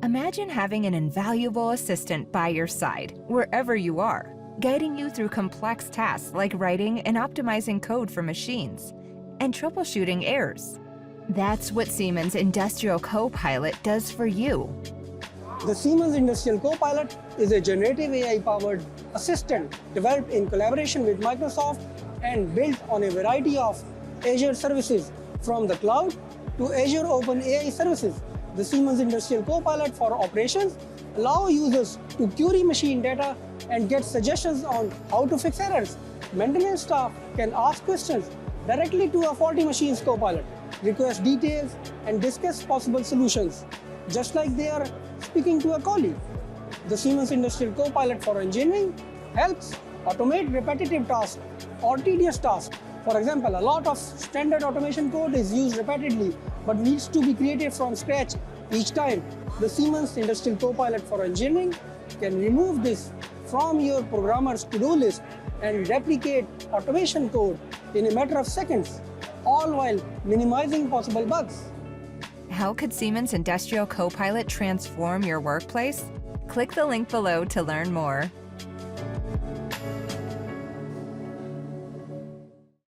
Imagine having an invaluable assistant by your side, wherever you are, guiding you through complex tasks like writing and optimizing code for machines, and troubleshooting errors. That's what Siemens Industrial Copilot does for you. The Siemens Industrial Copilot is a generative AI-powered assistant developed in collaboration with Microsoft and built on a variety of Azure services, from the cloud to Azure OpenAI services. The Siemens Industrial Copilot for operations allow users to query machine data and get suggestions on how to fix errors. Maintenance staff can ask questions directly to a faulty machine's Copilot, request details, and discuss possible solutions, just like they are speaking to a colleague. The Siemens Industrial Copilot for engineering helps automate repetitive tasks or tedious tasks. For example, a lot of standard automation code is used repeatedly but needs to be created from scratch each time. The Siemens Industrial Copilot for engineering can remove this from your programmer's to-do list and replicate automation code in a matter of seconds, all while minimizing possible bugs. How could Siemens Industrial Copilot transform your workplace? Click the link below to learn more.